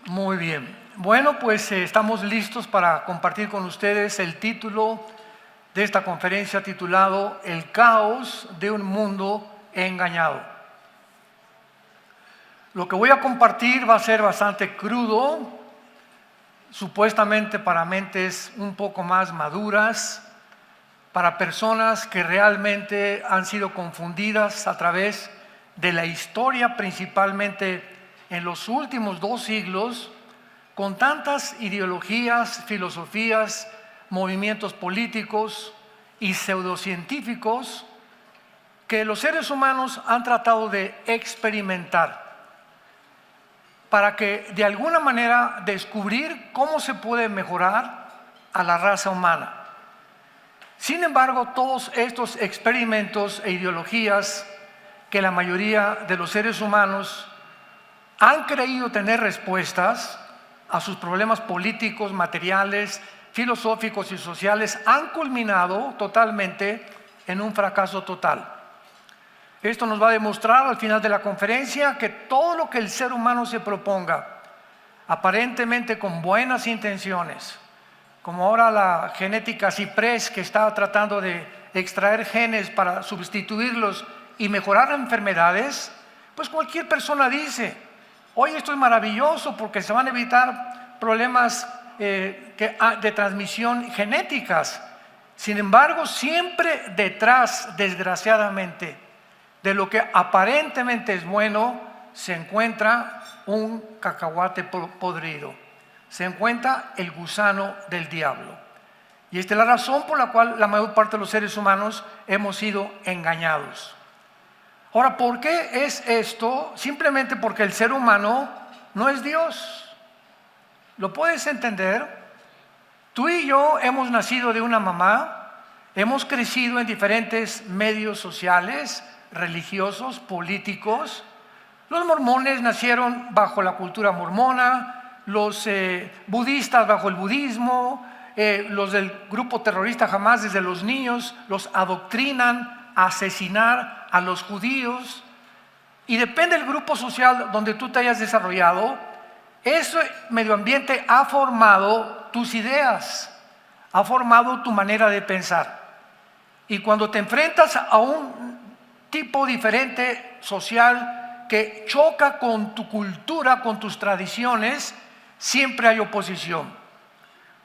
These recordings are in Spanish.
Muy bien. Bueno, pues estamos listos para compartir con ustedes el título de esta conferencia titulado El caos de un mundo engañado. Lo que voy a compartir va a ser bastante crudo, supuestamente para mentes un poco más maduras, para personas que realmente han sido confundidas a través de la historia, principalmente en los últimos 2 siglos, con tantas ideologías, filosofías, movimientos políticos y pseudocientíficos que los seres humanos han tratado de experimentar para que de alguna manera descubrir cómo se puede mejorar a la raza humana. Sin embargo, todos estos experimentos e ideologías que la mayoría de los seres humanos han creído tener respuestas a sus problemas políticos, materiales, filosóficos y sociales, han culminado totalmente en un fracaso total. Esto nos va a demostrar al final de la conferencia que todo lo que el ser humano se proponga, aparentemente con buenas intenciones, como ahora la genética CIPRES, que está tratando de extraer genes para sustituirlos y mejorar enfermedades, pues cualquier persona dice: oye, esto es maravilloso porque se van a evitar problemas de transmisión genéticas. Sin embargo, siempre detrás, desgraciadamente, de lo que aparentemente es bueno, se encuentra un cacahuate podrido. Se encuentra el gusano del diablo. Y esta es la razón por la cual la mayor parte de los seres humanos hemos sido engañados. Ahora, ¿por qué es esto? Simplemente porque el ser humano no es Dios. ¿Lo puedes entender? Tú y yo hemos nacido de una mamá, hemos crecido en diferentes medios sociales, religiosos, políticos. Los mormones nacieron bajo la cultura mormona, los budistas bajo el budismo, los del grupo terrorista Hamás desde los niños los adoctrinan a asesinar a los judíos, y depende del grupo social donde tú te hayas desarrollado, ese medio ambiente ha formado tus ideas, ha formado tu manera de pensar. Y cuando te enfrentas a un tipo diferente social que choca con tu cultura, con tus tradiciones, siempre hay oposición.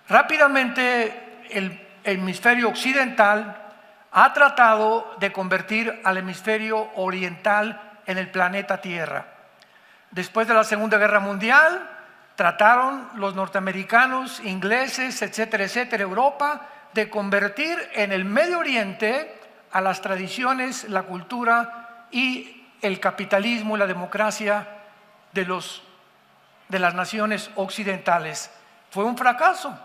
Rápidamente el hemisferio occidental ha tratado de convertir al hemisferio oriental en el planeta Tierra. Después de la Segunda Guerra Mundial, trataron los norteamericanos, ingleses, etcétera, etcétera, Europa, de convertir en el Medio Oriente a las tradiciones, la cultura y el capitalismo y la democracia de las naciones occidentales. Fue un fracaso,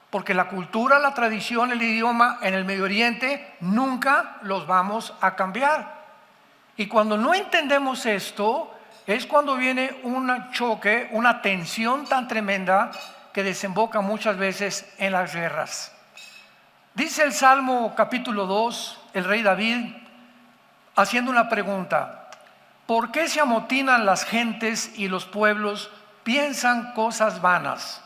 porque la cultura, la tradición, el idioma en el Medio Oriente nunca los vamos a cambiar. Y cuando no entendemos esto, es cuando viene un choque, una tensión tan tremenda que desemboca muchas veces en las guerras. Dice el Salmo capítulo 2, el rey David, haciendo una pregunta: ¿por qué se amotinan las gentes y los pueblos piensan cosas vanas?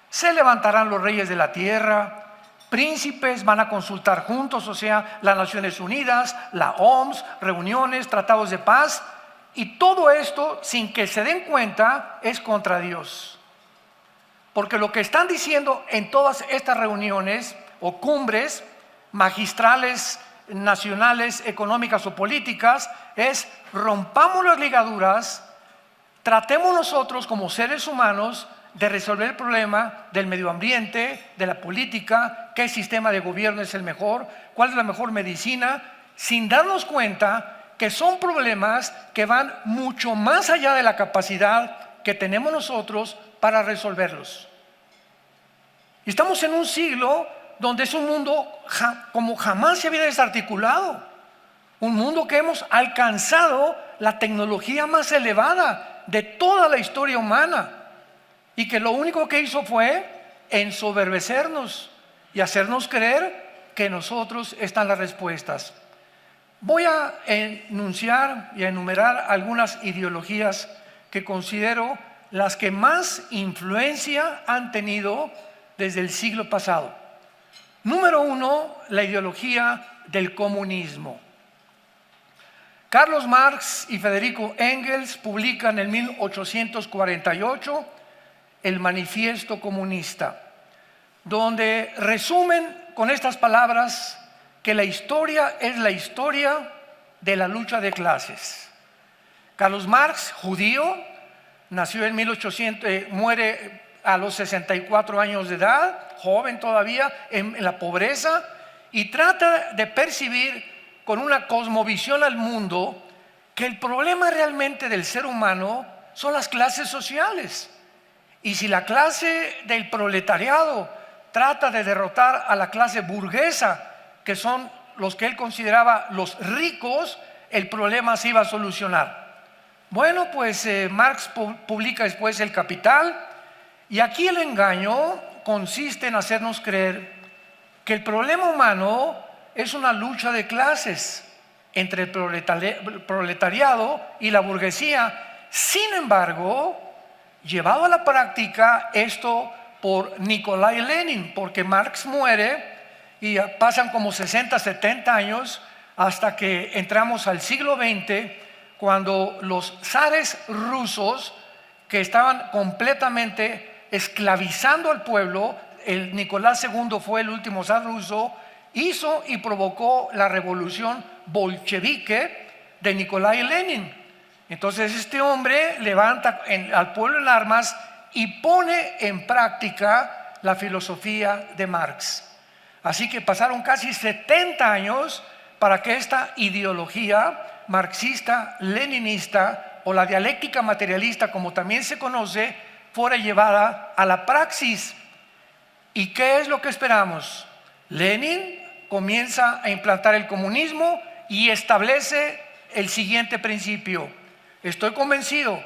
Se levantarán los reyes de la tierra, príncipes van a consultar juntos, o sea, las Naciones Unidas, la OMS, reuniones, tratados de paz, y todo esto, sin que se den cuenta, es contra Dios. Porque lo que están diciendo en todas estas reuniones o cumbres magistrales, nacionales, económicas o políticas, es: rompamos las ligaduras, tratemos nosotros como seres humanos de resolver el problema del medio ambiente, de la política, qué sistema de gobierno es el mejor, cuál es la mejor medicina, sin darnos cuenta que son problemas que van mucho más allá de la capacidad que tenemos nosotros para resolverlos. Y estamos en un siglo donde es un mundo como jamás se había desarticulado, un mundo que hemos alcanzado la tecnología más elevada de toda la historia humana, y que lo único que hizo fue ensoberbecernos y hacernos creer que en nosotros están las respuestas. Voy a enunciar y a enumerar algunas ideologías que considero las que más influencia han tenido desde el siglo pasado. Número uno, la ideología del comunismo. Carlos Marx y Federico Engels publican en 1848 el Manifiesto Comunista, donde resumen con estas palabras que la historia es la historia de la lucha de clases. Carlos Marx, judío, nació en 1800, muere a los 64 años de edad, joven todavía, en la pobreza, y trata de percibir con una cosmovisión al mundo que el problema realmente del ser humano son las clases sociales. Y si la clase del proletariado trata de derrotar a la clase burguesa, que son los que él consideraba los ricos, el problema se iba a solucionar. Bueno, pues Marx publica después El Capital, y aquí el engaño consiste en hacernos creer que el problema humano es una lucha de clases entre el proletariado y la burguesía. Sin embargo, llevado a la práctica esto por Nikolai Lenin, porque Marx muere y pasan como 60, 70 años hasta que entramos al siglo XX, cuando los zares rusos, que estaban completamente esclavizando al pueblo, el Nicolás II fue el último zar ruso, hizo y provocó la revolución bolchevique de Nikolai Lenin. Entonces este hombre levanta al pueblo en armas y pone en práctica la filosofía de Marx. Así que pasaron casi 70 años para que esta ideología marxista, leninista, o la dialéctica materialista, como también se conoce, fuera llevada a la praxis. ¿Y qué es lo que esperamos? Lenin comienza a implantar el comunismo y establece el siguiente principio. Estoy convencido,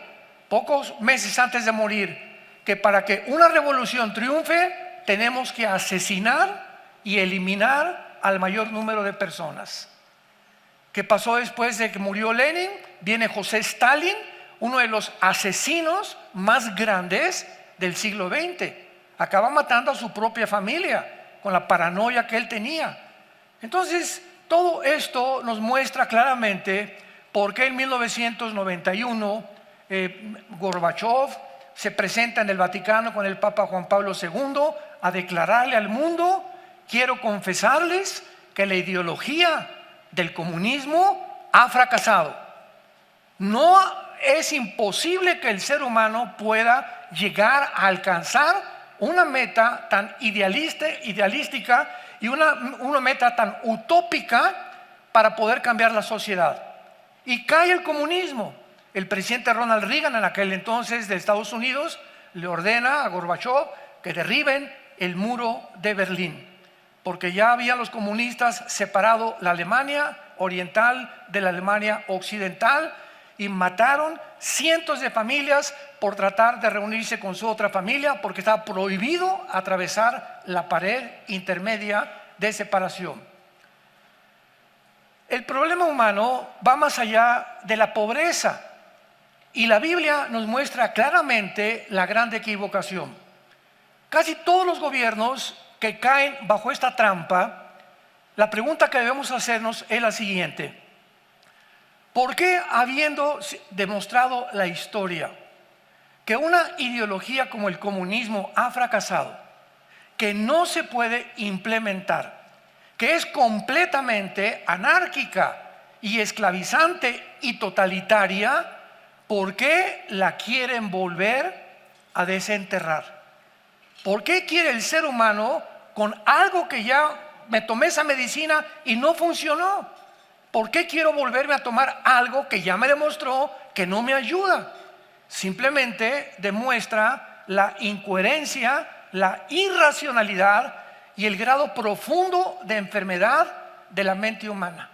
pocos meses antes de morir, que para que una revolución triunfe, tenemos que asesinar y eliminar al mayor número de personas. ¿Qué pasó después de que murió Lenin? Viene José Stalin, uno de los asesinos más grandes del siglo XX. Acaba matando a su propia familia con la paranoia que él tenía. Entonces, todo esto nos muestra claramente por qué en 1991 Gorbachev se presenta en el Vaticano con el Papa Juan Pablo II a declararle al mundo: quiero confesarles que la ideología del comunismo ha fracasado. No es imposible que el ser humano pueda llegar a alcanzar una meta tan idealística y una meta tan utópica para poder cambiar la sociedad. Y cae el comunismo. El presidente Ronald Reagan, en aquel entonces de Estados Unidos, le ordena a Gorbachev que derriben el muro de Berlín, porque ya habían los comunistas separado la Alemania oriental de la Alemania occidental, y mataron cientos de familias por tratar de reunirse con su otra familia, porque estaba prohibido atravesar la pared intermedia de separación. El problema humano va más allá de la pobreza, y la Biblia nos muestra claramente la gran equivocación. Casi todos los gobiernos que caen bajo esta trampa, la pregunta que debemos hacernos es la siguiente: ¿por qué, habiendo demostrado la historia que una ideología como el comunismo ha fracasado, que no se puede implementar, que es completamente anárquica y esclavizante y totalitaria, por qué la quieren volver a desenterrar? ¿Por qué quiere el ser humano, con algo que ya me tomé esa medicina y no funcionó? ¿Por qué quiero volverme a tomar algo que ya me demostró que no me ayuda? Simplemente demuestra la incoherencia, la irracionalidad y el grado profundo de enfermedad de la mente humana.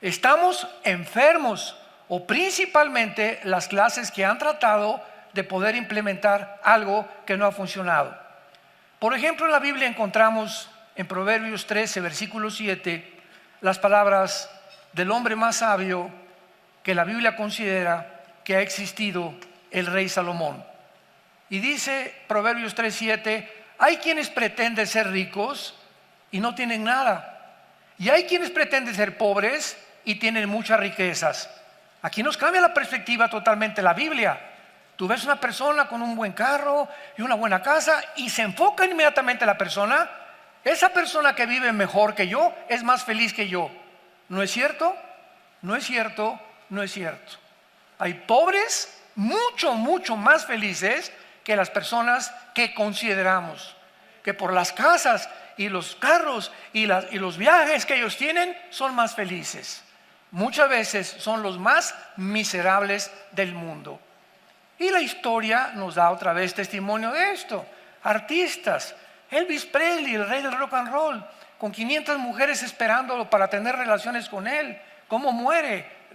Estamos enfermos, o principalmente las clases que han tratado de poder implementar algo que no ha funcionado. Por ejemplo, en la Biblia encontramos en Proverbios 13, versículo 7, las palabras del hombre más sabio que la Biblia considera que ha existido el rey Salomón. Y dice Proverbios 3:7, hay quienes pretenden ser ricos y no tienen nada, y hay quienes pretenden ser pobres y tienen muchas riquezas. Aquí nos cambia la perspectiva totalmente la Biblia. Tú ves una persona con un buen carro y una buena casa y se enfoca inmediatamente la persona. Esa persona que vive mejor que yo es más feliz que yo. ¿No es cierto? No es cierto, no es cierto. Hay pobres mucho más felices que las personas que consideramos, que por las casas y los carros y los viajes que ellos tienen son más felices. Muchas veces son los más miserables del mundo. Y la historia nos da otra vez testimonio de esto. Artistas, Elvis Presley, el rey del rock and roll, con 500 mujeres esperándolo para tener relaciones con él. ¿Cómo muere?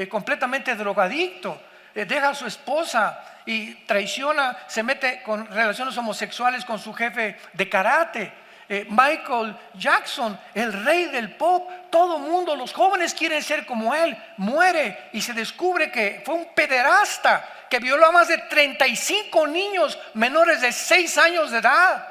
Completamente drogadicto. Deja a su esposa y traiciona, se mete con relaciones homosexuales con su jefe de karate. Michael Jackson, el rey del pop, todo mundo, los jóvenes quieren ser como él, muere y se descubre que fue un pederasta que violó a más de 35 niños menores de 6 años de edad.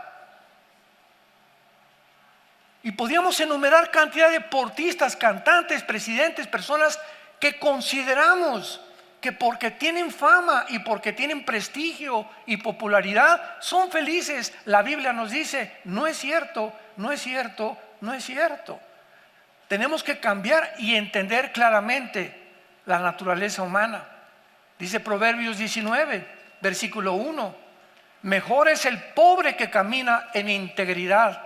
Y podríamos enumerar cantidad de deportistas, cantantes, presidentes, personas que consideramos que porque tienen fama y porque tienen prestigio y popularidad son felices. La Biblia nos dice, no es cierto, no es cierto, no es cierto. Tenemos que cambiar y entender claramente la naturaleza humana. Dice Proverbios 19, versículo 1, mejor es el pobre que camina en integridad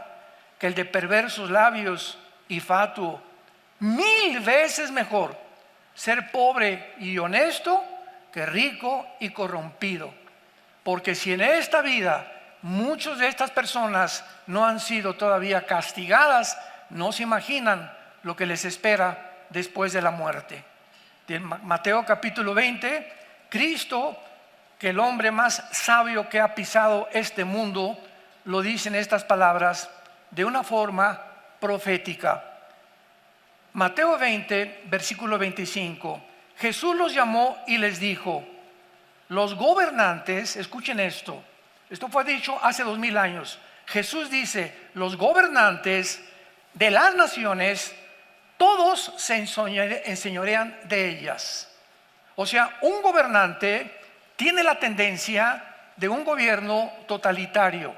que el de perversos labios y fatuo. 1000 veces mejor ser pobre y honesto que rico y corrompido. Porque si en esta vida muchas de estas personas no han sido todavía castigadas, no se imaginan lo que les espera después de la muerte. En Mateo capítulo 20, Cristo, que el hombre más sabio que ha pisado este mundo, lo dice en estas palabras de una forma profética. Mateo 20, versículo 25. Jesús los llamó y les dijo, los gobernantes, escuchen esto fue dicho hace 2000 años. Jesús dice, los gobernantes de las naciones, todos se enseñorean de ellas. O sea, un gobernante tiene la tendencia de un gobierno totalitario,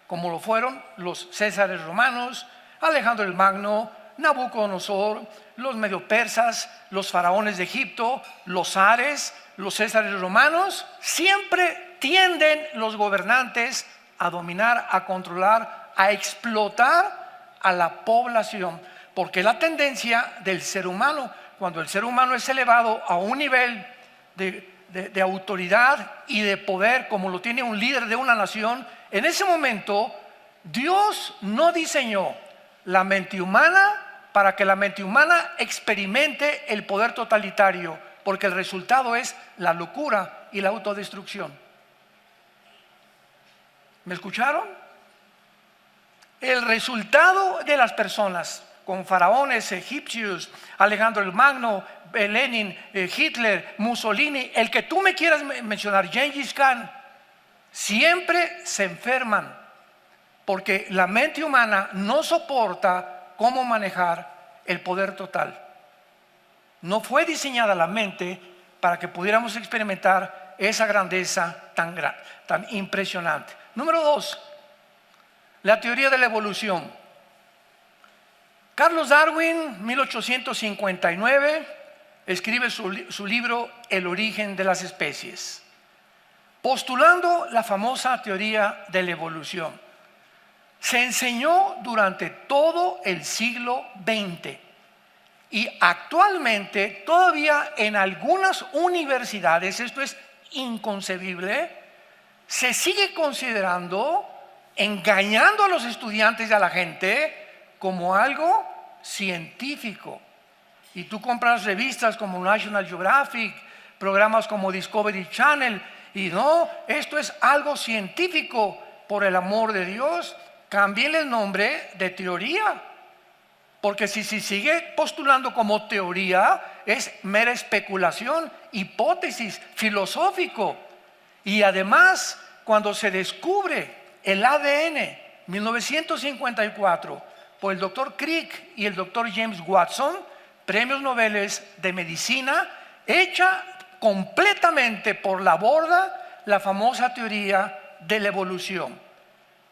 como lo fueron los Césares romanos, Alejandro el Magno, Nabucodonosor, los medio persas, los faraones de Egipto, los zares, los césares romanos. Siempre tienden los gobernantes a dominar, a controlar, a explotar a la población, porque la tendencia del ser humano, cuando el ser humano es elevado a un nivel de autoridad y de poder como lo tiene un líder de una nación, en ese momento Dios no diseñó la mente humana para que la mente humana experimente el poder totalitario, porque el resultado es la locura y la autodestrucción. ¿Me escucharon? El resultado de las personas con faraones egipcios, Alejandro el Magno, Lenin, Hitler, Mussolini, el que tú me quieras mencionar, Gengis Khan, siempre se enferman porque la mente humana no soporta cómo manejar el poder total. No fue diseñada la mente para que pudiéramos experimentar esa grandeza tan impresionante. Número 2, la teoría de la evolución. Carlos Darwin, 1859, escribe su libro El origen de las especies, postulando la famosa teoría de la evolución. Se enseñó durante todo el siglo XX y actualmente todavía en algunas universidades, esto es inconcebible, se sigue considerando, engañando a los estudiantes y a la gente como algo científico. Y tú compras revistas como National Geographic, programas como Discovery Channel, y no, esto es algo científico. Por el amor de Dios, cambien el nombre de teoría, porque si se sigue postulando como teoría, es mera especulación, hipótesis, filosófico. Y además, cuando se descubre el ADN, 1954, por el doctor Crick y el doctor James Watson, premios Nobel de medicina, echa completamente por la borda la famosa teoría de la evolución.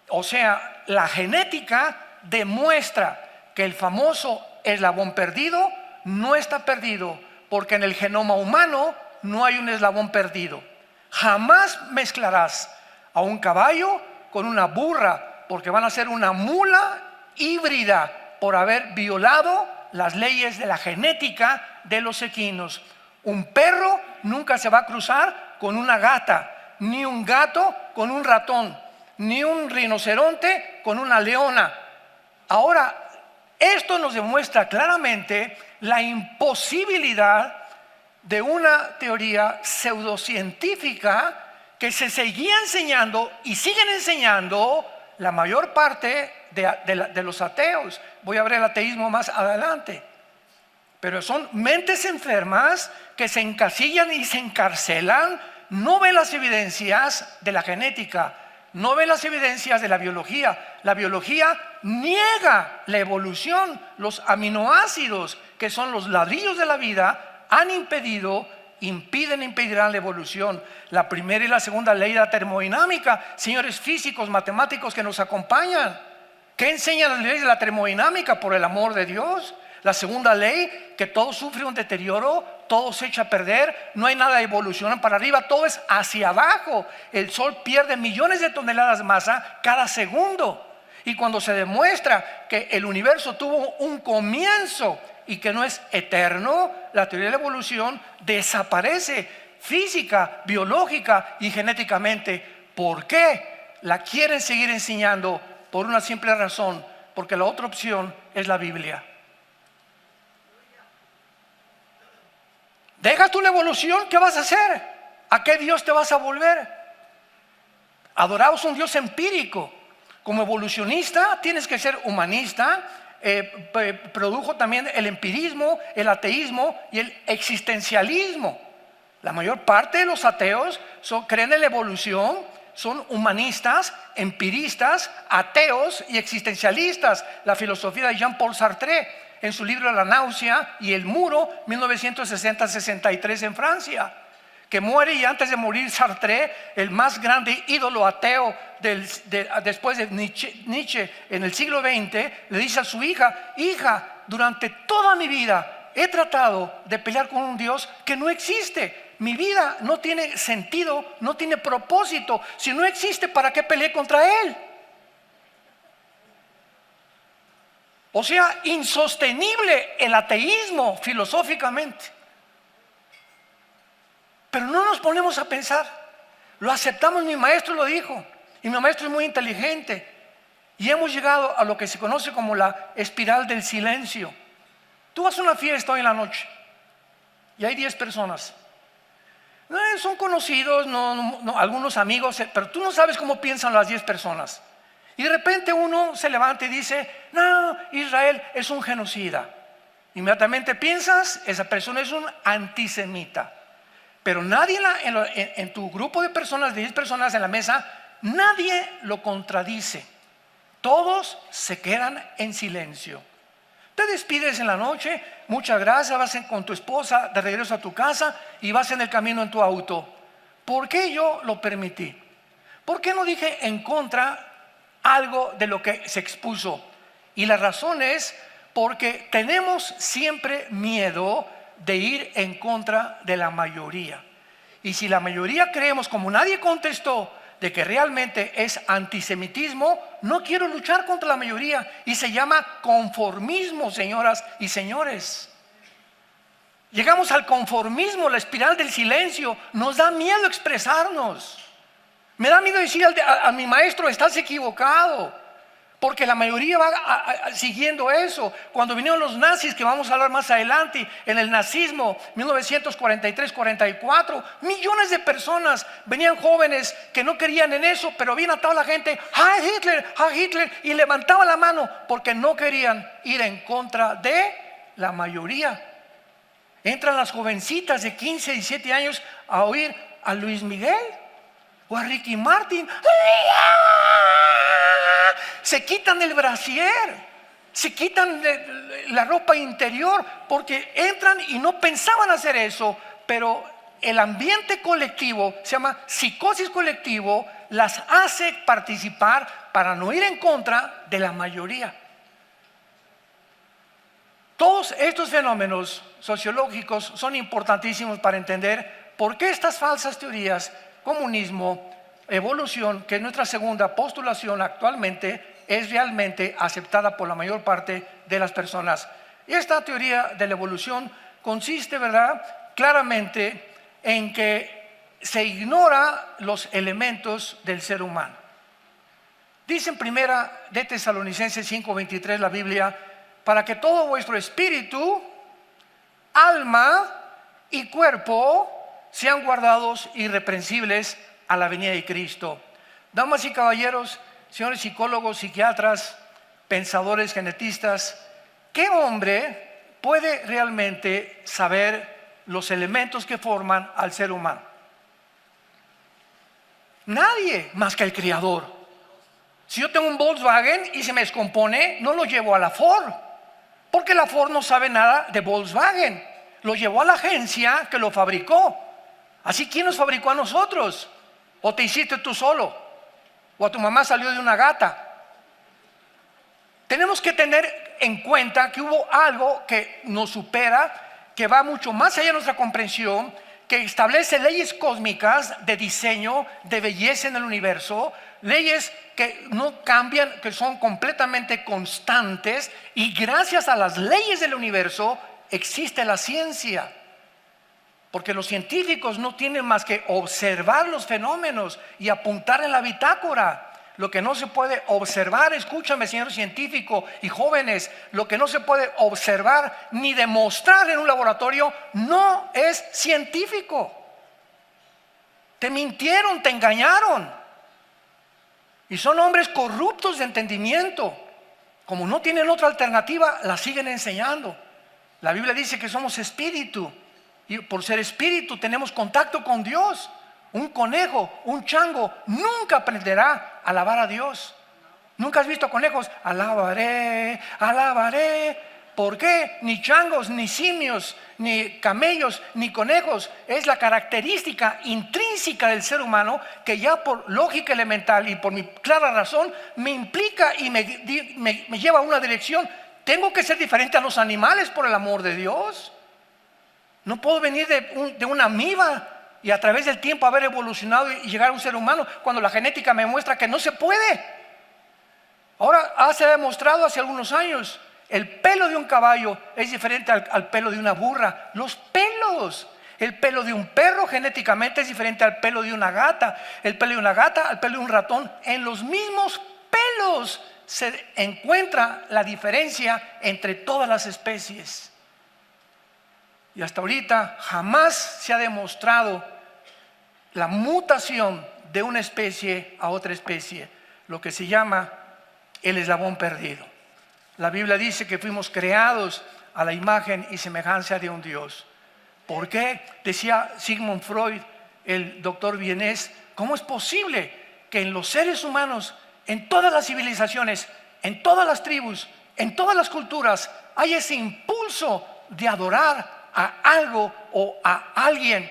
O sea, la genética demuestra que el famoso eslabón perdido no está perdido, porque en el genoma humano no hay un eslabón perdido. Jamás mezclarás a un caballo con una burra, porque van a ser una mula híbrida por haber violado las leyes de la genética de los equinos. Un perro nunca se va a cruzar con una gata, ni un gato con un ratón, ni un rinoceronte con una leona. Ahora, esto nos demuestra claramente la imposibilidad de una teoría pseudocientífica que se seguía enseñando y siguen enseñando la mayor parte de los ateos. Voy a ver el ateísmo más adelante. Pero son mentes enfermas que se encasillan y se encarcelan, no ven las evidencias de la genética, no ven las evidencias de la biología. La biología niega la evolución. Los aminoácidos, que son los ladrillos de la vida, impedirán la evolución. La primera y la segunda ley de la termodinámica, señores físicos, matemáticos que nos acompañan, ¿qué enseñan las leyes de la termodinámica? Por el amor de Dios. La segunda ley, que todo sufre un deterioro, todo se echa a perder, no hay nada de evolución para arriba, todo es hacia abajo. El sol pierde millones de toneladas de masa cada segundo. Y cuando se demuestra que el universo tuvo un comienzo y que no es eterno, la teoría de la evolución desaparece física, biológica y genéticamente. ¿Por qué? La quieren seguir enseñando por una simple razón, porque la otra opción es la Biblia. ¿Dejas tú la evolución? ¿Qué vas a hacer? ¿A qué Dios te vas a volver? Adoramos un Dios empírico. Como evolucionista tienes que ser humanista. Produjo también el empirismo, el ateísmo y el existencialismo. La mayor parte de los ateos creen en la evolución, son humanistas, empiristas, ateos y existencialistas. La filosofía de Jean-Paul Sartre, en su libro La náusea y el muro, 1960-63 en Francia, que muere, y antes de morir Sartre, el más grande ídolo ateo después de Nietzsche en el siglo XX, le dice a su hija: hija, durante toda mi vida he tratado de pelear con un Dios que no existe. Mi vida no tiene sentido, no tiene propósito. Si no existe, ¿para qué peleé contra Él? O sea, insostenible el ateísmo filosóficamente. Pero no nos ponemos a pensar. Lo aceptamos, mi maestro lo dijo. Y mi maestro es muy inteligente. Y hemos llegado a lo que se conoce como la espiral del silencio. Tú vas a una fiesta hoy en la noche y hay 10 personas. Son conocidos, algunos amigos, pero tú no sabes cómo piensan las 10 personas. Y de repente uno se levanta y dice: no, Israel es un genocida. Inmediatamente piensas, esa persona es un antisemita. Pero nadie en tu grupo de personas, de 10 personas en la mesa, nadie lo contradice. Todos se quedan en silencio. Te despides en la noche, muchas gracias, vas con tu esposa de regreso a tu casa y vas en el camino en tu auto. ¿Por qué yo lo permití? ¿Por qué no dije en contra algo de lo que se expuso? Y la razón es porque tenemos siempre miedo de ir en contra de la mayoría. Y si la mayoría creemos, como nadie contestó, de que realmente es antisemitismo, no quiero luchar contra la mayoría. Y se llama conformismo, señoras y señores. Llegamos al conformismo, la espiral del silencio. Nos da miedo expresarnos. Me da miedo decir a mi maestro: estás equivocado. Porque la mayoría va siguiendo eso. Cuando vinieron los nazis, que vamos a hablar más adelante, en el nazismo, 1943-44, millones de personas venían, jóvenes que no querían en eso, pero bien atado la gente: ¡Heil Hitler! ¡Heil Hitler! Y levantaban la mano porque no querían ir en contra de la mayoría. Entran las jovencitas de 15, 17 años a oír a Luis Miguel o a Ricky Martin. Se quitan el brasier, se quitan la ropa interior porque entran y no pensaban hacer eso, pero el ambiente colectivo, se llama psicosis colectivo, las hace participar para no ir en contra de la mayoría. Todos estos fenómenos sociológicos son importantísimos para entender por qué estas falsas teorías, comunismo, evolución, que es nuestra segunda postulación actualmente, es realmente aceptada por la mayor parte de las personas. Y esta teoría de la evolución consiste, ¿verdad?, claramente en que se ignora los elementos del ser humano. Dice en primera de Tesalonicenses 5:23 la Biblia: para que todo vuestro espíritu, alma y cuerpo sean guardados irreprensibles a la venida de Cristo. Damas y caballeros, señores psicólogos, psiquiatras, pensadores, genetistas, ¿qué hombre puede realmente saber los elementos que forman al ser humano? Nadie más que el Creador. Si yo tengo un Volkswagen y se me descompone, no lo llevo a la Ford, porque la Ford no sabe nada de Volkswagen. Lo llevó a la agencia que lo fabricó. Así, ¿quién nos fabricó a nosotros? ¿O te hiciste tú solo? ¿O a tu mamá salió de una gata? Tenemos que tener en cuenta que hubo algo que nos supera, que va mucho más allá de nuestra comprensión, que establece leyes cósmicas de diseño, de belleza en el universo, leyes que no cambian, que son completamente constantes, y gracias a las leyes del universo existe la ciencia. Porque los científicos no tienen más que observar los fenómenos y apuntar en la bitácora. Lo que no se puede observar, escúchame, señor científico y jóvenes, lo que no se puede observar ni demostrar en un laboratorio no es científico. Te mintieron, te engañaron. Y son hombres corruptos de entendimiento. Como no tienen otra alternativa, la siguen enseñando. La Biblia dice que somos espíritu. Y por ser espíritu tenemos contacto con Dios. Un conejo, un chango, nunca aprenderá a alabar a Dios. ¿Nunca has visto conejos? Alabaré, alabaré. ¿Por qué? Ni changos, ni simios, ni camellos, ni conejos. Es la característica intrínseca del ser humano que ya por lógica elemental y por mi clara razón me implica y me lleva a una dirección. Tengo que ser diferente a los animales, por el amor de Dios. No puedo venir de una amiba y a través del tiempo haber evolucionado y llegar a un ser humano cuando la genética me muestra que no se puede. Ahora se ha demostrado hace algunos años, el pelo de un caballo es diferente al pelo de una burra. Los pelos, el pelo de un perro genéticamente es diferente al pelo de una gata, el pelo de una gata al pelo de un ratón. En los mismos pelos se encuentra la diferencia entre todas las especies. Y hasta ahorita jamás se ha demostrado la mutación de una especie a otra especie, lo que se llama el eslabón perdido. La Biblia dice que fuimos creados a la imagen y semejanza de un Dios. ¿Por qué? Decía Sigmund Freud, el doctor vienés, ¿cómo es posible que en los seres humanos, en todas las civilizaciones, en todas las tribus, en todas las culturas, hay ese impulso de adorar a algo o a alguien?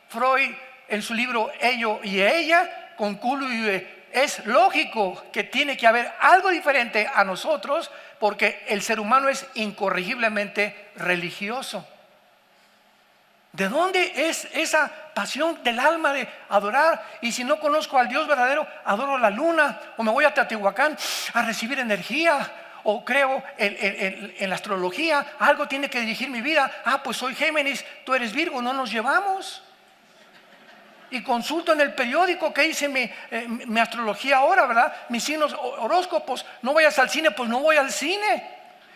Freud, en su libro Ello y Ella, concluye: es lógico que tiene que haber algo diferente a nosotros, porque el ser humano es incorregiblemente religioso. ¿De dónde es esa pasión del alma de adorar? Y si no conozco al Dios verdadero, adoro la luna, o me voy a Teotihuacán a recibir energía, o creo en la astrología, algo tiene que dirigir mi vida. Pues soy Géminis, tú eres Virgo, no nos llevamos. Y consulto en el periódico que dice mi astrología ahora, ¿verdad? Mis signos, horóscopos. No vayas al cine, pues no voy al cine.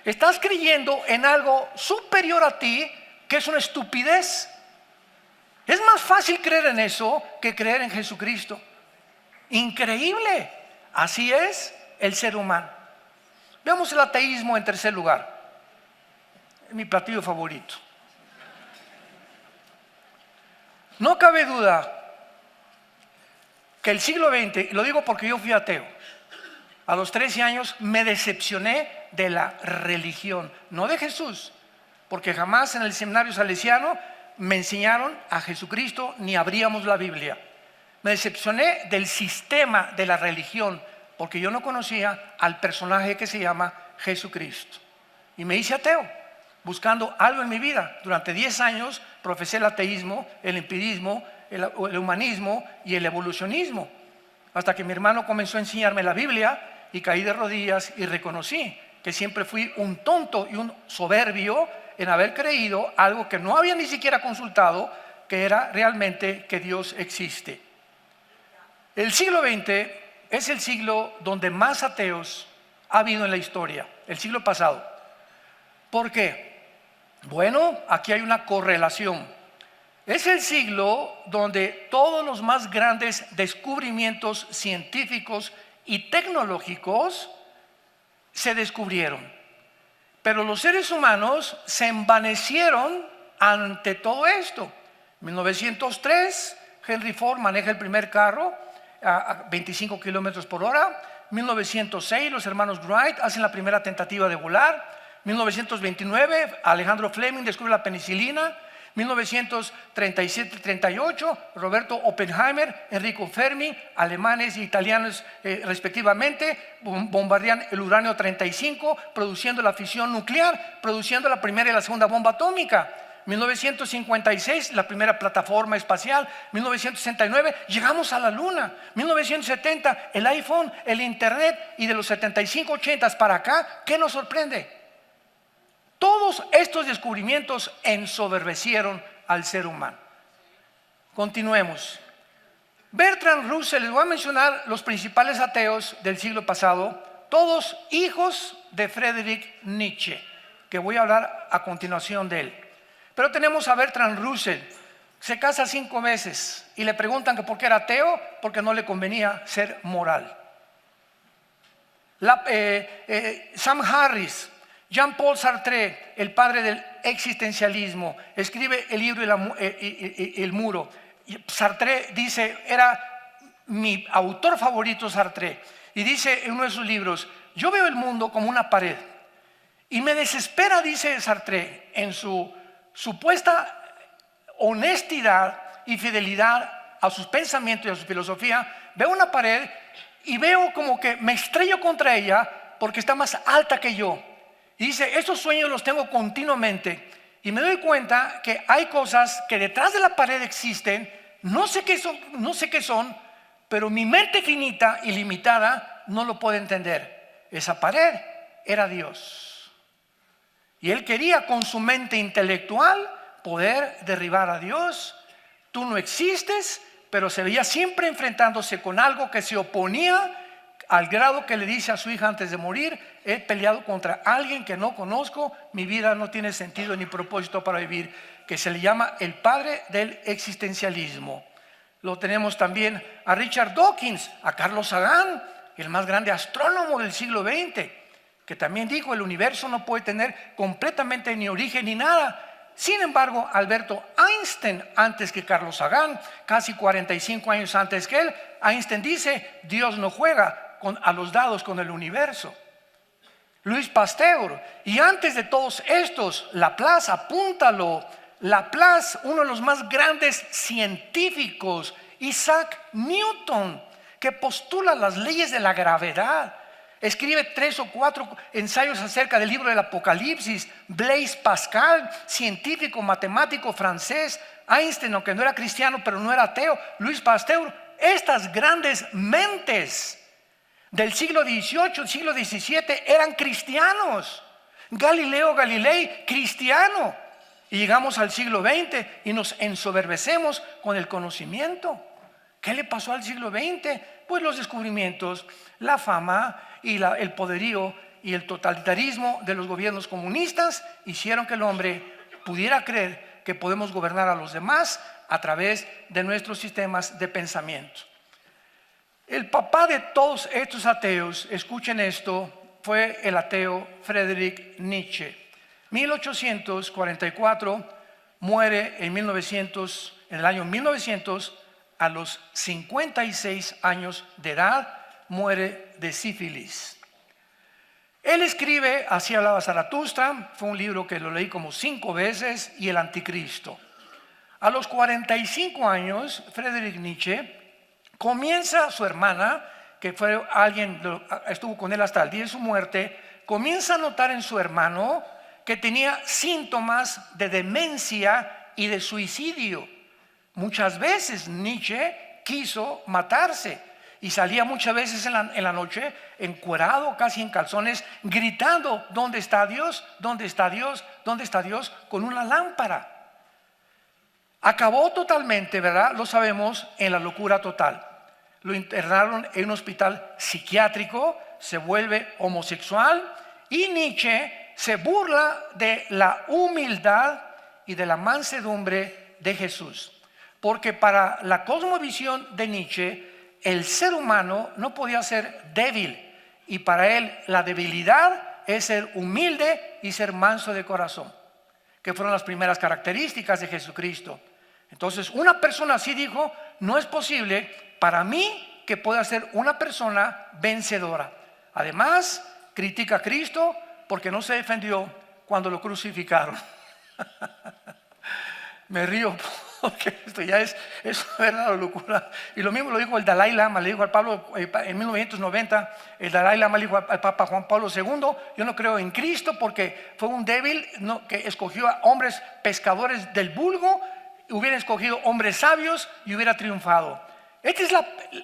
Estás creyendo en algo superior a ti, que es una estupidez. Es más fácil creer en eso que creer en Jesucristo. Increíble. Así es el ser humano. Veamos el ateísmo en tercer lugar. Es mi platillo favorito. No cabe duda que el siglo XX, y lo digo porque yo fui ateo, a los 13 años me decepcioné de la religión, no de Jesús, porque jamás en el seminario salesiano me enseñaron a Jesucristo ni abríamos la Biblia. Me decepcioné del sistema de la religión, porque yo no conocía al personaje que se llama Jesucristo. Y me hice ateo, buscando algo en mi vida. Durante 10 años profesé el ateísmo, el empirismo, el humanismo y el evolucionismo. Hasta que mi hermano comenzó a enseñarme la Biblia y caí de rodillas y reconocí que siempre fui un tonto y un soberbio en haber creído algo que no había ni siquiera consultado, que era realmente que Dios existe. El siglo XX es el siglo donde más ateos ha habido en la historia, el siglo pasado. ¿Por qué? Bueno, aquí hay una correlación. Es el siglo donde todos los más grandes descubrimientos científicos y tecnológicos se descubrieron. Pero los seres humanos se envanecieron ante todo esto. En 1903, Henry Ford maneja el primer carro a 25 kilómetros por hora. 1906, los hermanos Wright hacen la primera tentativa de volar. 1929, Alejandro Fleming descubre la penicilina. 1937-38, Roberto Oppenheimer, Enrico Fermi, alemanes e italianos respectivamente, bombardean el uranio 35, produciendo la fisión nuclear, produciendo la primera y la segunda bomba atómica. 1956, la primera plataforma espacial. 1969, llegamos a la luna. 1970, el iPhone, el internet, y de los 75-80 para acá, ¿qué nos sorprende? Todos estos descubrimientos ensoberbecieron al ser humano. Continuemos. Bertrand Russell, les voy a mencionar los principales ateos del siglo pasado, todos hijos de Friedrich Nietzsche, que voy a hablar a continuación de él. Pero tenemos a Bertrand Russell, se casa 5 veces y le preguntan que por qué era ateo, porque no le convenía ser moral. Sam Harris, Jean-Paul Sartre, el padre del existencialismo, escribe el libro El muro. Sartre dice, era mi autor favorito Sartre, y dice en uno de sus libros: yo veo el mundo como una pared y me desespera, dice Sartre, en su supuesta honestidad y fidelidad a sus pensamientos y a su filosofía. Veo una pared y veo como que me estrello contra ella porque está más alta que yo. Y dice, esos sueños los tengo continuamente y me doy cuenta que hay cosas que detrás de la pared existen, no sé qué son, pero mi mente finita y limitada no lo puede entender. Esa pared era Dios. Y él quería con su mente intelectual poder derribar a Dios. Tú no existes, pero se veía siempre enfrentándose con algo que se oponía, al grado que le dice a su hija antes de morir: he peleado contra alguien que no conozco, mi vida no tiene sentido ni propósito para vivir, que se le llama el padre del existencialismo. Lo tenemos también a Richard Dawkins, a Carlos Sagan, el más grande astrónomo del siglo XX, que también dijo: el universo no puede tener completamente ni origen ni nada. Sin embargo, Alberto Einstein, antes que Carlos Sagan, casi 45 años antes que él, Einstein dice: Dios no juega a los dados con el universo. Luis Pasteur, y antes de todos estos, Laplace, apúntalo, Laplace, uno de los más grandes científicos, Isaac Newton, que postula las leyes de la gravedad, escribe 3 o 4 ensayos acerca del libro del Apocalipsis. Blaise Pascal, científico, matemático francés. Einstein, aunque no era cristiano, pero no era ateo. Luis Pasteur, estas grandes mentes del siglo XVIII, siglo XVII eran cristianos. Galileo Galilei, cristiano. Y llegamos al siglo XX y nos ensoberbecemos con el conocimiento. ¿Qué le pasó al siglo XX? Pues los descubrimientos, la fama y el poderío y el totalitarismo de los gobiernos comunistas hicieron que el hombre pudiera creer que podemos gobernar a los demás a través de nuestros sistemas de pensamiento. El papá de todos estos ateos, escuchen esto, fue el ateo Friedrich Nietzsche. 1844, muere en 1900 en el año 1900, a los 56 años de edad, muere de sífilis. Él escribe Así hablaba Zaratustra, fue un libro que lo leí como 5 veces, y El Anticristo. A los 45 años, Friedrich Nietzsche comienza, su hermana, que fue alguien, estuvo con él hasta el día de su muerte, comienza a notar en su hermano que tenía síntomas de demencia y de suicidio. Muchas veces Nietzsche quiso matarse y salía muchas veces en la noche encuerado, casi en calzones, gritando: ¿dónde está Dios? ¿Dónde está Dios? ¿Dónde está Dios? Con una lámpara. Acabó totalmente, ¿verdad? Lo sabemos, en la locura total. Lo internaron en un hospital psiquiátrico, se vuelve homosexual, y Nietzsche se burla de la humildad y de la mansedumbre de Jesús. Porque para la cosmovisión de Nietzsche, el ser humano no podía ser débil, y para él la debilidad es ser humilde y ser manso de corazón, que fueron las primeras características de Jesucristo. Entonces, una persona así dijo: no es posible para mí que pueda ser una persona vencedora. Además, critica a Cristo porque no se defendió cuando lo crucificaron. Me río porque esto ya es verdad, locura. Y lo mismo lo dijo el Dalai Lama, le dijo al Pablo en 1990, el Dalai Lama le dijo al Papa Juan Pablo II: yo no creo en Cristo porque fue un débil que escogió a hombres pescadores del vulgo, hubiera escogido hombres sabios y hubiera triunfado. Esta es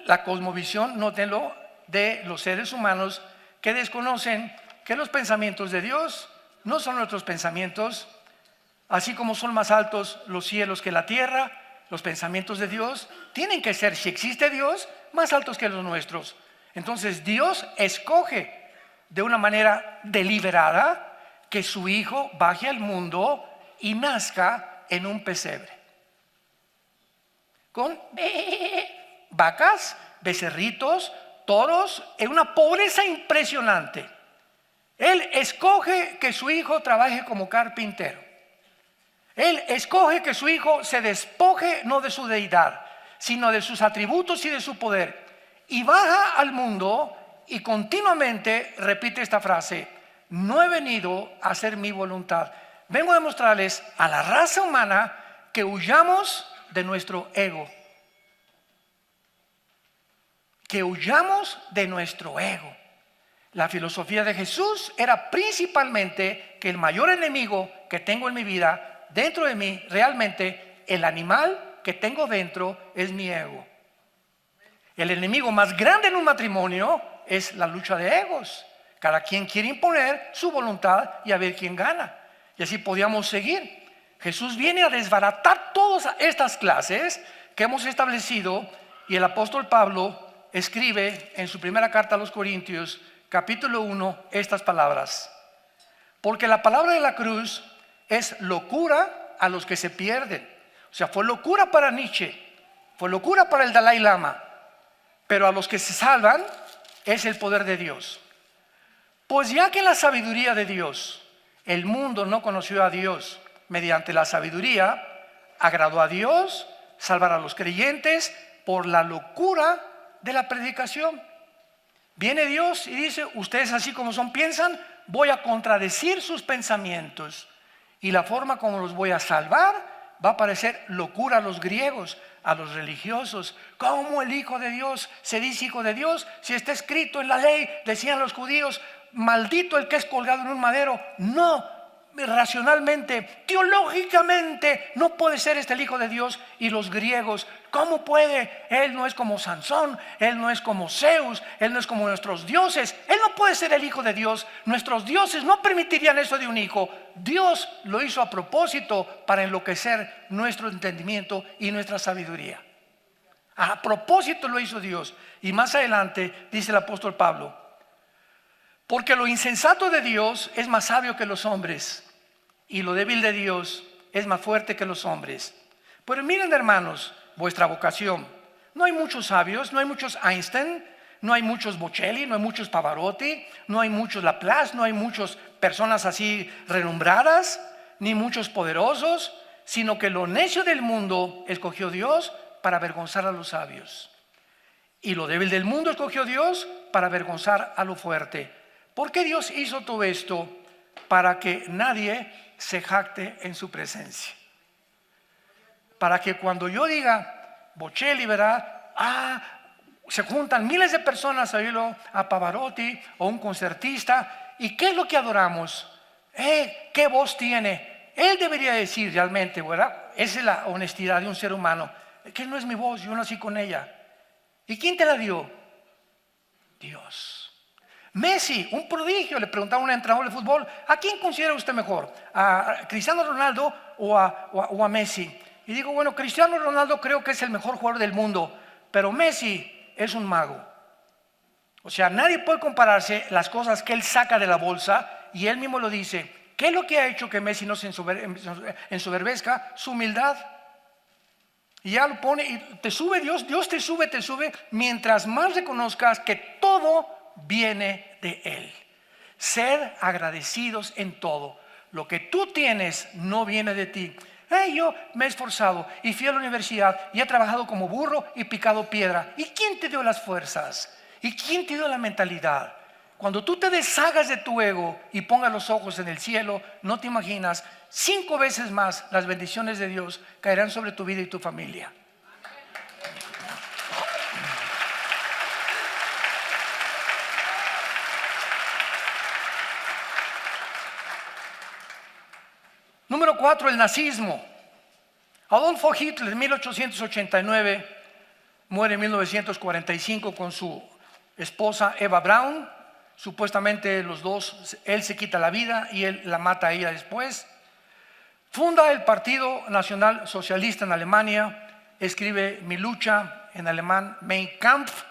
la cosmovisión, nótenlo, de los seres humanos que desconocen que los pensamientos de Dios no son nuestros pensamientos. Así como son más altos los cielos que la tierra, los pensamientos de Dios tienen que ser, si existe Dios, más altos que los nuestros. Entonces Dios escoge de una manera deliberada que su Hijo baje al mundo y nazca en un pesebre, con vacas, becerritos, toros, en una pobreza impresionante. Él escoge que su Hijo trabaje como carpintero. Él escoge que su Hijo se despoje no de su deidad, sino de sus atributos y de su poder, y baja al mundo y continuamente repite esta frase: no he venido a hacer mi voluntad. Vengo a demostrarles a la raza humana que huyamos de nuestro ego, que huyamos de nuestro ego. La filosofía de Jesús era principalmente que el mayor enemigo que tengo en mi vida, dentro de mí, realmente el animal que tengo dentro es mi ego. El enemigo más grande en un matrimonio es la lucha de egos. Cada quien quiere imponer su voluntad y a ver quién gana. Y así podíamos seguir. Jesús viene a desbaratar todas estas clases que hemos establecido, y el apóstol Pablo escribe en su primera carta a los Corintios, capítulo 1, estas palabras: porque la palabra de la cruz es locura a los que se pierden. O sea, fue locura para Nietzsche, fue locura para el Dalai Lama, pero a los que se salvan es el poder de Dios. Pues ya que en la sabiduría de Dios el mundo no conoció a Dios, mediante la sabiduría agradó a Dios salvar a los creyentes por la locura de la predicación. Viene Dios y dice: ustedes así como son piensan, voy a contradecir sus pensamientos, y la forma como los voy a salvar va a parecer locura a los griegos, a los religiosos. ¿Cómo el Hijo de Dios se dice Hijo de Dios? Si está escrito en la ley, decían los judíos: maldito el que es colgado en un madero. No, racionalmente, teológicamente, no puede ser el Hijo de Dios. Y los griegos: ¿cómo puede? Él no es como Sansón, él no es como Zeus, él no es como nuestros dioses, él no puede ser el Hijo de Dios. Nuestros dioses no permitirían eso de un hijo. Dios lo hizo a propósito para enloquecer nuestro entendimiento y nuestra sabiduría. A propósito lo hizo Dios. Y más adelante dice el apóstol Pablo: porque lo insensato de Dios es más sabio que los hombres, y lo débil de Dios es más fuerte que los hombres. Pero miren, hermanos, vuestra vocación. No hay muchos sabios, no hay muchos Einstein, no hay muchos Bocelli, no hay muchos Pavarotti, no hay muchos Laplace, no hay muchas personas así renombradas, ni muchos poderosos, sino que lo necio del mundo escogió Dios para avergonzar a los sabios. Y lo débil del mundo escogió Dios para avergonzar a lo fuerte. ¿Por qué Dios hizo todo esto? Para que nadie se jacte en su presencia. Para que cuando yo diga Bocelli, ¿verdad? Se juntan miles de personas a oírlo, a Pavarotti o un concertista. ¿Y qué es lo que adoramos? ¿Qué voz tiene? Él debería decir realmente, ¿verdad? Esa es la honestidad de un ser humano. Que no es mi voz, yo nací con ella. ¿Y quién te la dio? Dios. Messi, un prodigio. Le preguntaba a un entrenador de fútbol: ¿a quién considera usted mejor? ¿A Cristiano Ronaldo o a Messi? Y digo, bueno, Cristiano Ronaldo creo que es el mejor jugador del mundo, pero Messi es un mago. O sea, nadie puede compararse las cosas que él saca de la bolsa, y él mismo lo dice. ¿Qué es lo que ha hecho que Messi no se ensoberbezca? Su humildad. Y ya lo pone, y te sube Dios te sube, mientras más reconozcas que todo viene de Él. Ser agradecidos en todo. Lo que tú tienes no viene de ti. Yo me he esforzado y fui a la universidad y he trabajado como burro y picado piedra. ¿Y quién te dio las fuerzas? ¿Y quién te dio la mentalidad? Cuando tú te deshagas de tu ego y pongas los ojos en el cielo, no te imaginas, 5 veces más las bendiciones de Dios caerán sobre tu vida y tu familia. Número 4, el nazismo. Adolfo Hitler en 1889 muere en 1945 con su esposa Eva Braun. Supuestamente los dos, él se quita la vida y él la mata a ella después. Funda el Partido Nacional Socialista en Alemania. Escribe Mi lucha, en alemán Mein Kampf,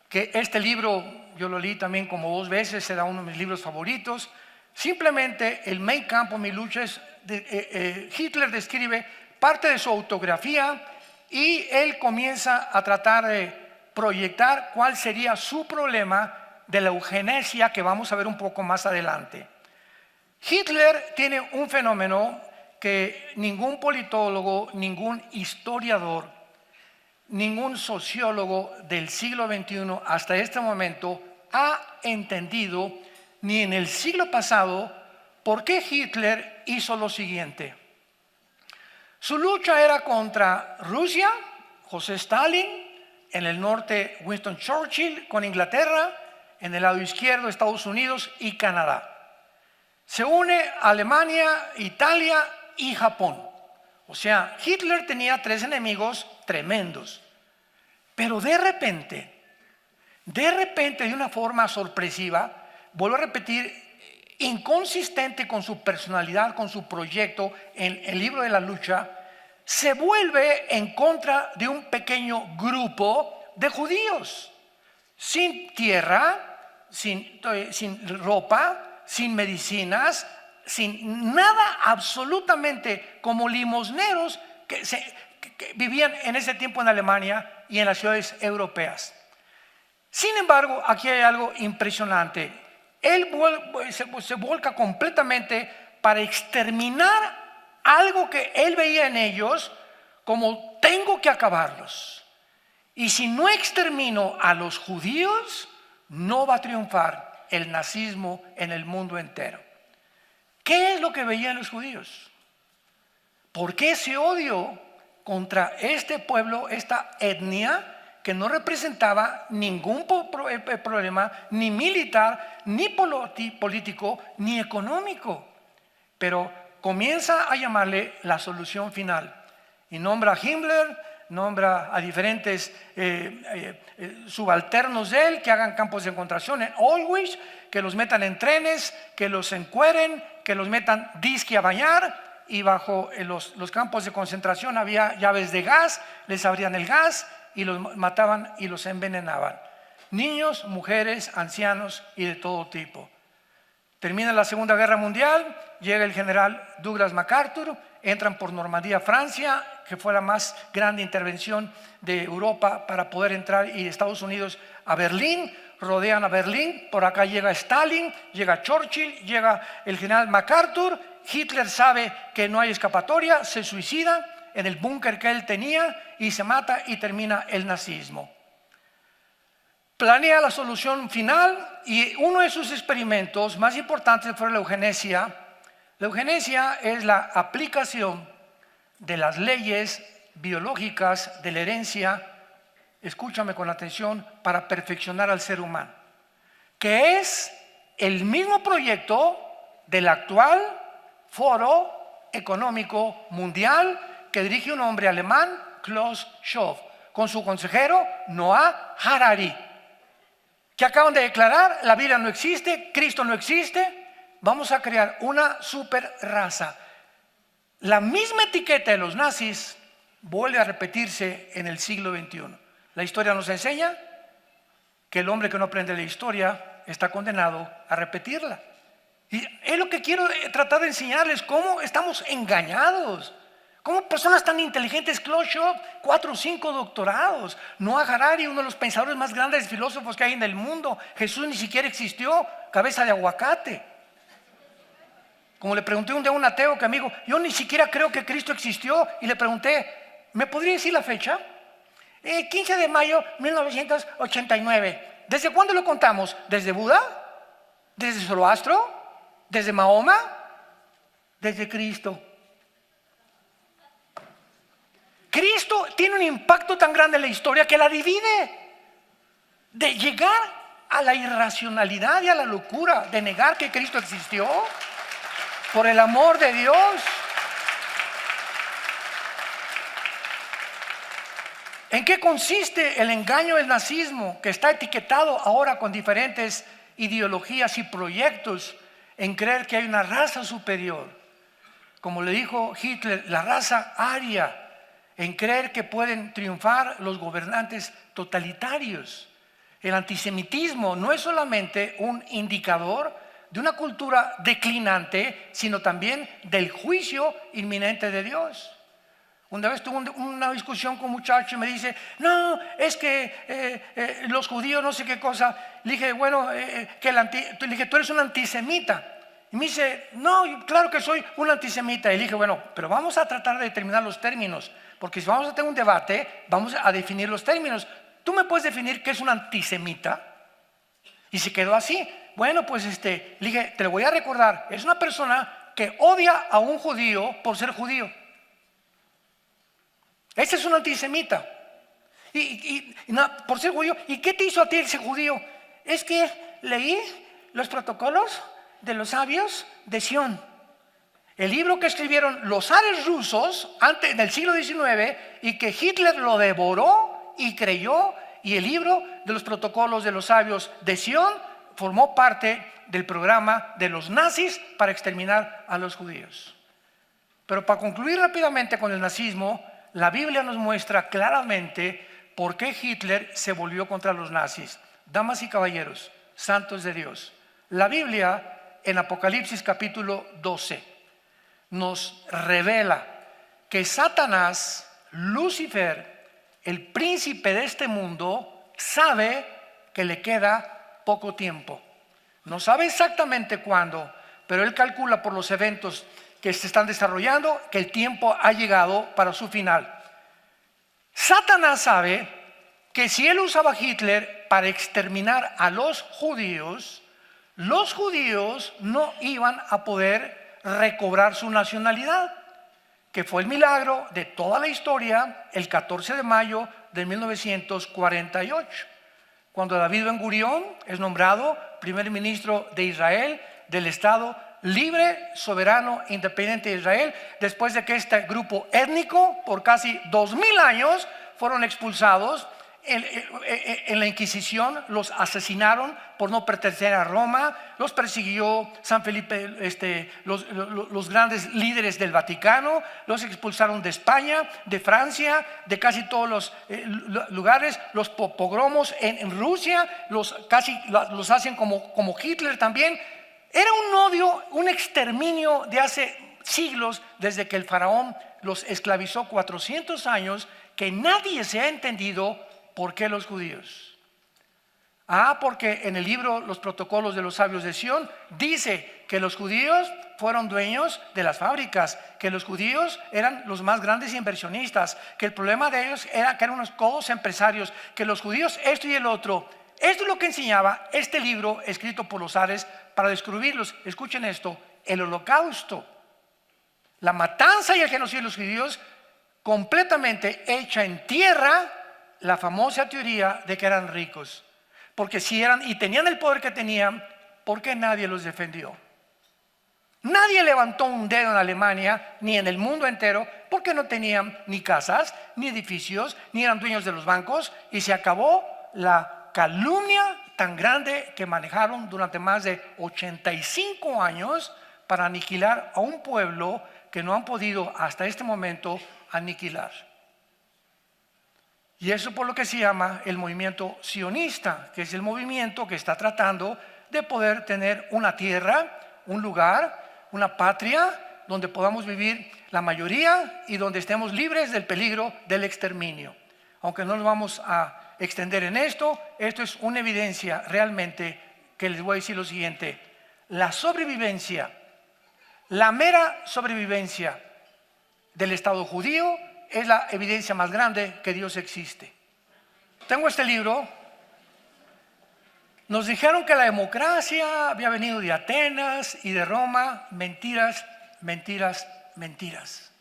que este libro yo lo leí también como 2 veces, era uno de mis libros favoritos. Simplemente el Mein Kampf o Mi lucha es Hitler describe parte de su autografía y él comienza a tratar de proyectar cuál sería su problema de la eugenesia, que vamos a ver un poco más adelante. Hitler tiene un fenómeno que ningún politólogo, ningún historiador, ningún sociólogo del siglo XXI hasta este momento ha entendido, ni en el siglo pasado, por qué Hitler hizo lo siguiente. Su lucha era contra Rusia, José Stalin, en el norte Winston Churchill con Inglaterra, en el lado izquierdo Estados Unidos y Canadá. Se une Alemania, Italia y Japón. O sea, Hitler tenía 3 enemigos tremendos. Pero de repente, de una forma sorpresiva, vuelvo a repetir, inconsistente con su personalidad, con su proyecto en el libro de la lucha, se vuelve en contra de un pequeño grupo de judíos, sin tierra, sin ropa, sin medicinas, sin nada, absolutamente, como limosneros que vivían en ese tiempo en Alemania y en las ciudades europeas. Sin embargo, aquí hay algo impresionante. Él se volca completamente para exterminar algo que él veía en ellos como: tengo que acabarlos. Y si no extermino a los judíos, no va a triunfar el nazismo en el mundo entero. ¿Qué es lo que veían los judíos? ¿Por qué ese odio contra este pueblo, esta etnia, que no representaba ningún problema, ni militar, ni político, ni económico? Pero comienza a llamarle la solución final. Y nombra a Himmler, nombra a diferentes subalternos de él que hagan campos de concentración en Auschwitz, que los metan en trenes, que los encueren, que los metan disque a bañar. Y bajo los campos de concentración había llaves de gas, les abrían el gas y los mataban y los envenenaban. Niños, mujeres, ancianos y de todo tipo. Termina la Segunda Guerra Mundial, llega el general Douglas MacArthur, entran por Normandía, Francia, que fue la más grande intervención de Europa para poder entrar, y de Estados Unidos a Berlín, rodean a Berlín, por acá llega Stalin, llega Churchill, llega el general MacArthur, Hitler sabe que no hay escapatoria, se suicida en el búnker que él tenía y se mata y termina el nazismo. Planea la solución final y uno de sus experimentos más importantes fue la eugenesia. La eugenesia es la aplicación de las leyes biológicas de la herencia, escúchame con atención, para perfeccionar al ser humano, que es el mismo proyecto del actual Foro Económico Mundial que dirige un hombre alemán, Klaus Schwab, con su consejero Noah Harari, que acaban de declarar: la Biblia no existe, Cristo no existe, vamos a crear una super raza. La misma etiqueta de los nazis vuelve a repetirse en el siglo XXI. La historia nos enseña que el hombre que no aprende la historia está condenado a repetirla. Y es lo que quiero tratar de enseñarles: cómo estamos engañados, cómo personas tan inteligentes, Klaus Schwab, 4 o 5 doctorados, Noah Harari, uno de los pensadores más grandes filósofos que hay en el mundo, Jesús ni siquiera existió, cabeza de aguacate. Como le pregunté un día a un ateo que amigo, yo ni siquiera creo que Cristo existió, y le pregunté, ¿me podría decir la fecha? 15 de mayo 1989. ¿Desde cuándo lo contamos? ¿Desde Buda? ¿Desde Zoroastro? ¿Desde Mahoma? Desde Cristo. Cristo tiene un impacto tan grande en la historia que la divide. De llegar a la irracionalidad y a la locura de negar que Cristo existió, por el amor de Dios. ¿En qué consiste el engaño del nazismo, que está etiquetado ahora con diferentes ideologías y proyectos, en creer que hay una raza superior? Como le dijo Hitler, la raza aria, en creer que pueden triunfar los gobernantes totalitarios. El antisemitismo no es solamente un indicador de una cultura declinante, sino también del juicio inminente de Dios. Una vez tuve una discusión con un muchacho y me dice, no, es que los judíos no sé qué cosa. Le dije, bueno, le dije, tú eres un antisemita. Y me dice, no, claro que soy un antisemita. Y le dije, bueno, pero vamos a tratar de determinar los términos, porque si vamos a tener un debate, vamos a definir los términos. ¿Tú me puedes definir qué es un antisemita? Y se quedó así. Bueno, pues le dije, te lo voy a recordar, es una persona que odia a un judío por ser judío. Ese es un antisemita. Por ser judío. ¿Y qué te hizo a ti ese judío? Es que leí los protocolos de los sabios de Sion. El libro que escribieron los zares rusos antes del siglo XIX y que Hitler lo devoró y creyó, y el libro de los protocolos de los sabios de Sion formó parte del programa de los nazis para exterminar a los judíos. Pero para concluir rápidamente con el nazismo, la Biblia nos muestra claramente por qué Hitler se volvió contra los nazis. Damas y caballeros, santos de Dios, la Biblia en Apocalipsis capítulo 12 nos revela que Satanás, Lucifer, el príncipe de este mundo, sabe que le queda poco tiempo. No sabe exactamente cuándo, pero él calcula por los eventos que se están desarrollando que el tiempo ha llegado para su final. Satanás sabe que si él usaba a Hitler para exterminar a los judíos no iban a poder recobrar su nacionalidad, que fue el milagro de toda la historia el 14 de mayo de 1948, cuando David Ben Gurión es nombrado primer ministro de Israel, del Estado libre, soberano, independiente de Israel, después de que este grupo étnico por casi 2000 años fueron expulsados. En la Inquisición los asesinaron por no pertenecer a Roma, los persiguió San Felipe, los grandes líderes del Vaticano, los expulsaron de España, de Francia, de casi todos los lugares, los pogromos en Rusia, los hacen como Hitler también. Era un odio, un exterminio de hace siglos, desde que el faraón los esclavizó 400 años, que nadie se ha entendido. ¿Por qué los judíos? Porque en el libro Los Protocolos de los Sabios de Sión dice que los judíos fueron dueños de las fábricas, que los judíos eran los más grandes inversionistas, que el problema de ellos era que eran unos codos empresarios, que los judíos esto y el otro. Esto es lo que enseñaba este libro escrito por los Ares para descubrirlos. Escuchen esto: el holocausto, la matanza y el genocidio de los judíos, completamente hecha en tierra, la famosa teoría de que eran ricos. Porque si eran y tenían el poder que tenían, ¿por qué nadie los defendió? Nadie levantó un dedo en Alemania ni en el mundo entero, porque no tenían ni casas, ni edificios, ni eran dueños de los bancos, y se acabó la calumnia tan grande que manejaron durante más de 85 años para aniquilar a un pueblo que no han podido hasta este momento aniquilar. Y eso por lo que se llama el movimiento sionista, que es el movimiento que está tratando de poder tener una tierra, un lugar, una patria donde podamos vivir la mayoría y donde estemos libres del peligro del exterminio. Aunque no nos vamos a extender en esto es una evidencia realmente que les voy a decir lo siguiente: la sobrevivencia, la mera sobrevivencia del Estado judío es la evidencia más grande que Dios existe. Tengo este libro. Nos dijeron que la democracia había venido de Atenas y de Roma. Mentiras, mentiras, mentiras.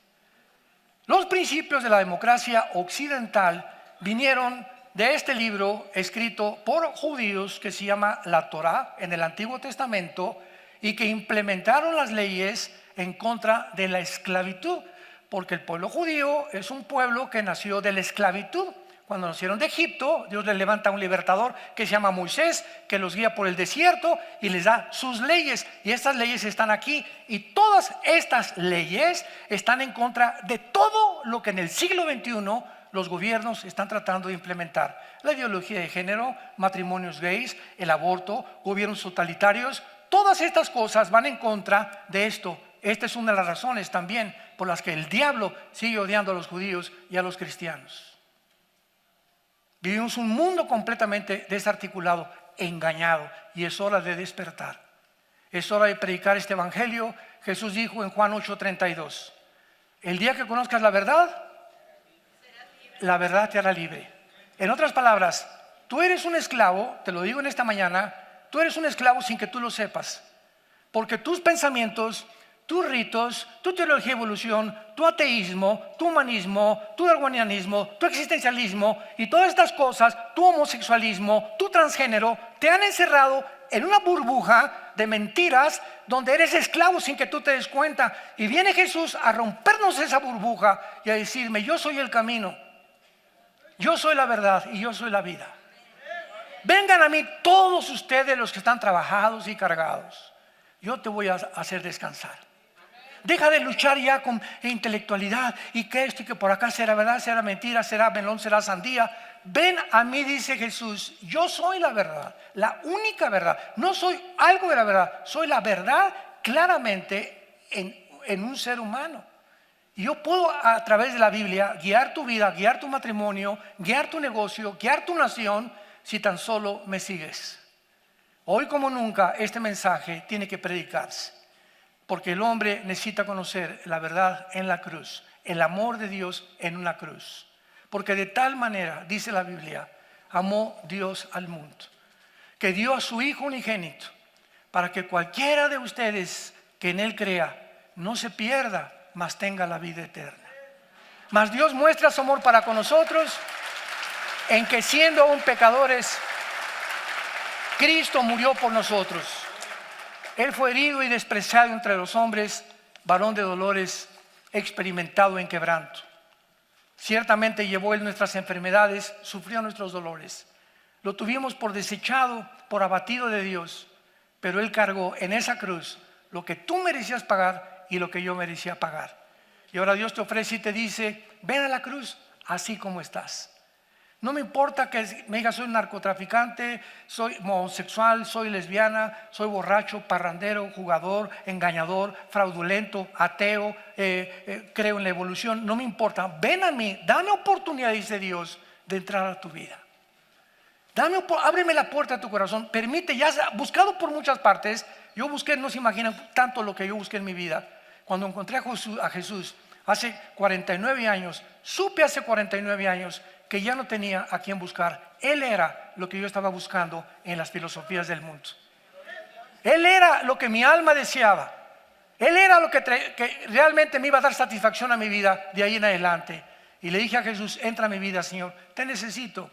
Los principios de la democracia occidental vinieron de este libro escrito por judíos que se llama la Torá en el Antiguo Testamento, y que implementaron las leyes en contra de la esclavitud. Porque el pueblo judío es un pueblo que nació de la esclavitud. Cuando nacieron de Egipto, Dios les levanta un libertador que se llama Moisés, que los guía por el desierto y les da sus leyes. Y estas leyes están aquí. Y todas estas leyes están en contra de todo lo que en el siglo XXI los gobiernos están tratando de implementar. La ideología de género, matrimonios gays, el aborto, gobiernos totalitarios. Todas estas cosas van en contra de esto. Esta es una de las razones también por las que el diablo sigue odiando a los judíos y a los cristianos. Vivimos un mundo completamente desarticulado, engañado, y es hora de despertar. Es hora de predicar este evangelio. Jesús dijo en Juan 8:32: el día que conozcas la verdad te hará libre. En otras palabras, tú eres un esclavo, te lo digo en esta mañana, tú eres un esclavo sin que tú lo sepas. Porque tus pensamientos, tus ritos, tu teología de evolución, tu ateísmo, tu humanismo, tu darwinianismo, tu existencialismo y todas estas cosas, tu homosexualismo, tu transgénero, te han encerrado en una burbuja de mentiras donde eres esclavo sin que tú te des cuenta. Y viene Jesús a rompernos esa burbuja y a decirme: yo soy el camino, yo soy la verdad y yo soy la vida. Vengan a mí todos ustedes los que están trabajados y cargados, yo te voy a hacer descansar. Deja de luchar ya con intelectualidad y que esto y que por acá será verdad, será mentira, será melón, será sandía. Ven a mí, dice Jesús, yo soy la verdad, la única verdad. No soy algo de la verdad, soy la verdad claramente en un ser humano. Y yo puedo a través de la Biblia guiar tu vida, guiar tu matrimonio, guiar tu negocio, guiar tu nación, si tan solo me sigues. Hoy como nunca este mensaje tiene que predicarse. Porque el hombre necesita conocer la verdad en la cruz, el amor de Dios en una cruz. Porque de tal manera, dice la Biblia, amó Dios al mundo, que dio a su Hijo unigénito, para que cualquiera de ustedes que en Él crea, no se pierda, mas tenga la vida eterna. Mas Dios muestra su amor para con nosotros, en que siendo aún pecadores, Cristo murió por nosotros. Él fue herido y despreciado entre los hombres, varón de dolores, experimentado en quebranto. Ciertamente llevó Él nuestras enfermedades, sufrió nuestros dolores. Lo tuvimos por desechado, por abatido de Dios, pero Él cargó en esa cruz lo que tú merecías pagar y lo que yo merecía pagar. Y ahora Dios te ofrece y te dice: ven a la cruz así como estás. No me importa que me digas: soy narcotraficante, soy homosexual, soy lesbiana, soy borracho, parrandero, jugador, engañador, fraudulento, ateo, creo en la evolución. No me importa. Ven a mí, dame oportunidad, dice Dios, de entrar a tu vida. Ábreme la puerta de tu corazón. Permite, ya has buscado por muchas partes. Yo busqué, no se imaginan tanto lo que yo busqué en mi vida. Cuando encontré a Jesús hace 49 años, supe hace 49 años que ya no tenía a quién buscar. Él era lo que yo estaba buscando en las filosofías del mundo. Él era lo que mi alma deseaba. Él era lo que realmente me iba a dar satisfacción a mi vida de ahí en adelante. Y le dije a Jesús: entra a mi vida, Señor, te necesito.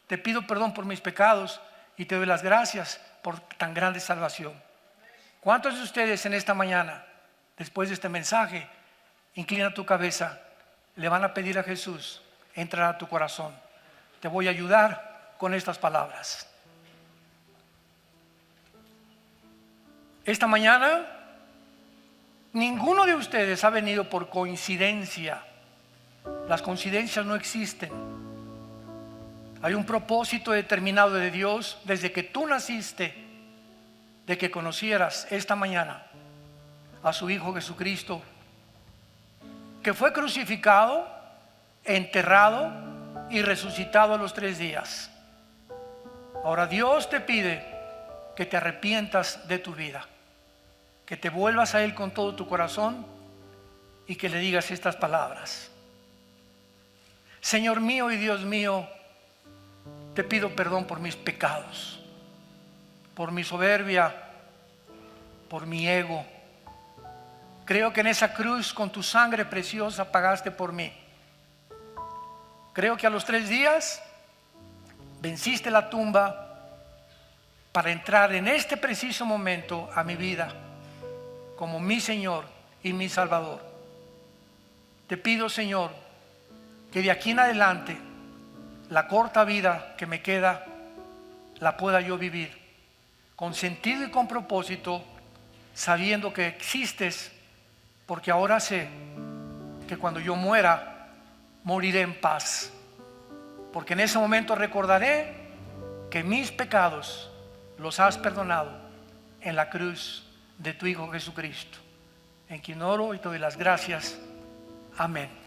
Te pido perdón por mis pecados y te doy las gracias por tan grande salvación. ¿Cuántos de ustedes en esta mañana, después de este mensaje, inclina tu cabeza, le van a pedir a Jesús entrar a tu corazón? Te voy a ayudar con estas palabras. Esta mañana, ninguno de ustedes ha venido por coincidencia. Las coincidencias no existen. Hay un propósito determinado de Dios desde que tú naciste, de que conocieras esta mañana a su Hijo Jesucristo, que fue crucificado, enterrado y resucitado a los 3 días. Ahora Dios te pide que te arrepientas de tu vida, que te vuelvas a Él con todo tu corazón y que le digas estas palabras: Señor mío y Dios mío, te pido perdón por mis pecados, por mi soberbia, por mi ego. Creo que en esa cruz con tu sangre preciosa pagaste por mí. Creo que a los 3 días venciste la tumba para entrar en este preciso momento a mi vida como mi Señor y mi Salvador. Te pido, Señor, que de aquí en adelante la corta vida que me queda la pueda yo vivir con sentido y con propósito, sabiendo que existes, porque ahora sé que cuando yo muera, moriré en paz, porque en ese momento recordaré que mis pecados los has perdonado en la cruz de tu Hijo Jesucristo, en quien oro y te doy las gracias. Amén.